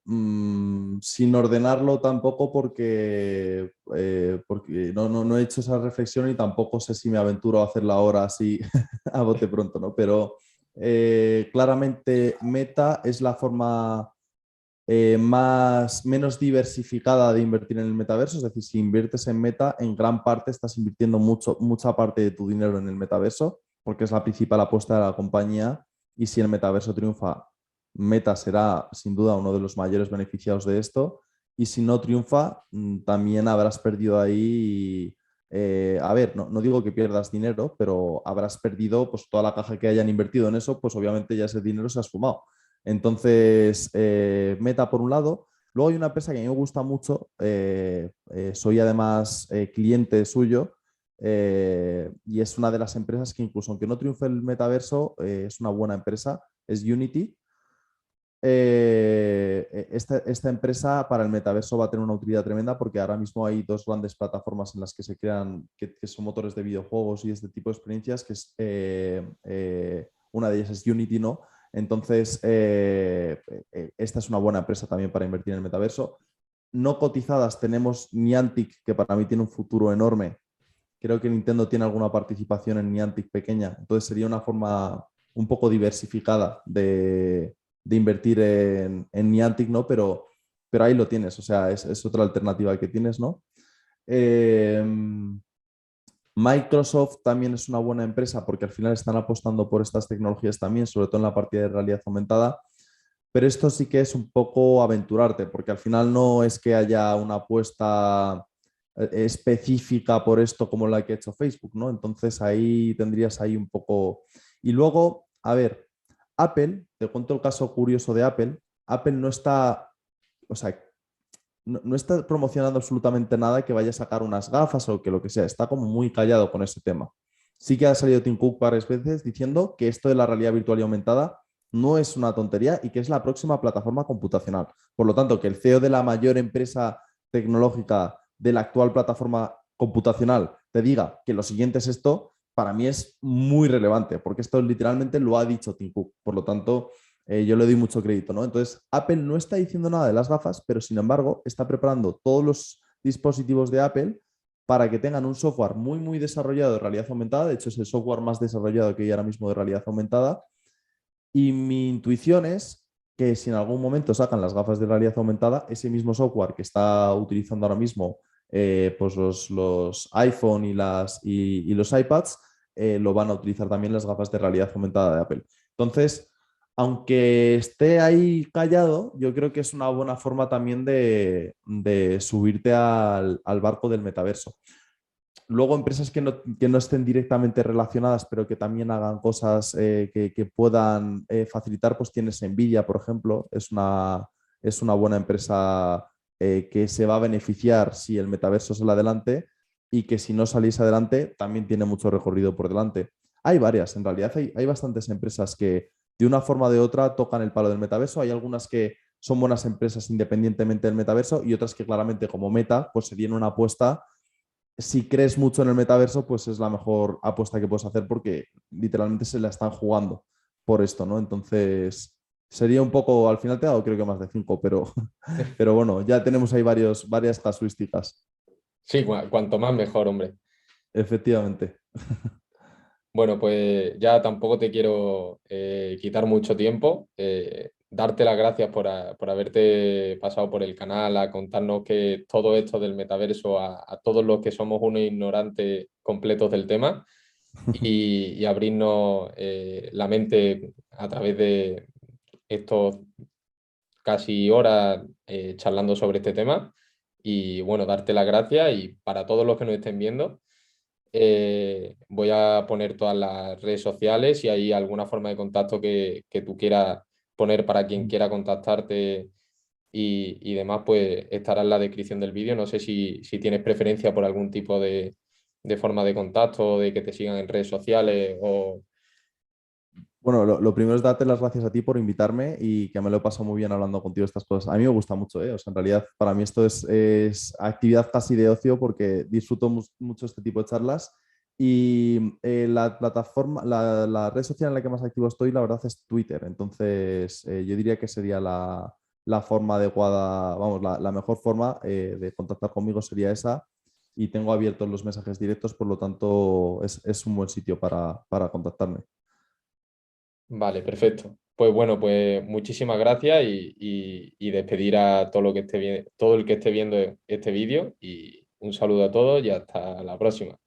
sin ordenarlo tampoco porque no he hecho esa reflexión y tampoco sé si me aventuro a hacerla ahora así a bote pronto, ¿no? Pero claramente Meta es la forma menos diversificada de invertir en el metaverso. Es decir, si inviertes en Meta, en gran parte estás invirtiendo mucha parte de tu dinero en el metaverso, porque es la principal apuesta de la compañía. Y si el metaverso triunfa, Meta será sin duda uno de los mayores beneficiados de esto. Y si no triunfa, también habrás perdido ahí. A ver, no digo que pierdas dinero, pero habrás perdido pues, toda la caja que hayan invertido en eso, pues obviamente ya ese dinero se ha esfumado. Entonces, Meta por un lado. Luego hay una empresa que a mí me gusta mucho, soy además cliente suyo y es una de las empresas que incluso aunque no triunfe el metaverso, es una buena empresa, es Unity. Esta empresa para el metaverso va a tener una utilidad tremenda porque ahora mismo hay dos grandes plataformas en las que se crean, que son motores de videojuegos y este tipo de experiencias, que es una de ellas es Unity, ¿no? Entonces, esta es una buena empresa también para invertir en el metaverso. No cotizadas tenemos Niantic, que para mí tiene un futuro enorme. Creo que Nintendo tiene alguna participación en Niantic pequeña, entonces sería una forma un poco diversificada de invertir en Niantic, ¿no? Pero ahí lo tienes, o sea, es otra alternativa que tienes, ¿no? Eh, Microsoft también es una buena empresa porque al final están apostando por estas tecnologías también, sobre todo en la parte de realidad aumentada, pero esto sí que es un poco aventurarte, porque al final no es que haya una apuesta específica por esto como la que ha hecho Facebook, ¿no? Entonces ahí tendrías ahí un poco... Y luego, a ver, Apple, te cuento el caso curioso de Apple. Apple no está, o sea, no está promocionando absolutamente nada que vaya a sacar unas gafas o que lo que sea. Está como muy callado con ese tema. Sí que ha salido Tim Cook varias veces diciendo que esto de la realidad virtual y aumentada no es una tontería y que es la próxima plataforma computacional. Por lo tanto, que el CEO de la mayor empresa tecnológica de la actual plataforma computacional te diga que lo siguiente es esto, para mí es muy relevante, porque esto literalmente lo ha dicho Tim Cook. Por lo tanto, yo le doy mucho crédito, ¿no? Entonces, Apple no está diciendo nada de las gafas, pero sin embargo está preparando todos los dispositivos de Apple para que tengan un software muy, muy desarrollado de realidad aumentada. De hecho, es el software más desarrollado que hay ahora mismo de realidad aumentada. Y mi intuición es que si en algún momento sacan las gafas de realidad aumentada, ese mismo software que está utilizando ahora mismo pues los iPhone y los iPads, lo van a utilizar también las gafas de realidad aumentada de Apple. Entonces, aunque esté ahí callado, yo creo que es una buena forma también de subirte al barco del metaverso. Luego, empresas que no estén directamente relacionadas, pero que también hagan cosas que puedan facilitar, pues tienes Nvidia, por ejemplo, es una buena empresa que se va a beneficiar si el metaverso sale adelante y que si no salís adelante también tiene mucho recorrido por delante. Hay varias, en realidad hay bastantes empresas que de una forma o de otra tocan el palo del metaverso. Hay algunas que son buenas empresas independientemente del metaverso y otras que claramente como Meta pues serían una apuesta. Si crees mucho en el metaverso, pues es la mejor apuesta que puedes hacer porque literalmente se la están jugando por esto, ¿no? Entonces, sería un poco, al final te he dado creo que más de 5, pero bueno, ya tenemos ahí varias casuísticas. Sí, cuanto más mejor, hombre. Efectivamente. Bueno, pues ya tampoco te quiero quitar mucho tiempo. Darte las gracias por haberte pasado por el canal a contarnos que todo esto del metaverso a todos los que somos unos ignorantes completos del tema y abrirnos la mente a través de estos casi horas charlando sobre este tema. Y bueno, darte las gracias y para todos los que nos estén viendo. Voy a poner todas las redes sociales si hay alguna forma de contacto que tú quieras poner para quien quiera contactarte y demás, pues estará en la descripción del vídeo. No sé si tienes preferencia por algún tipo de forma de contacto, de que te sigan en redes sociales o... Bueno, lo primero es darte las gracias a ti por invitarme y que me lo he pasado muy bien hablando contigo de estas cosas. A mí me gusta mucho, ¿eh? O sea, en realidad para mí esto es actividad casi de ocio porque disfruto mucho este tipo de charlas y la plataforma, la red social en la que más activo estoy, la verdad es Twitter. Entonces, yo diría que sería la forma adecuada, vamos, la mejor forma de contactar conmigo sería esa y tengo abiertos los mensajes directos, por lo tanto es un buen sitio para contactarme. Vale, perfecto. Pues bueno, pues muchísimas gracias y despedir a todo lo que esté todo el que esté viendo este vídeo y un saludo a todos y hasta la próxima.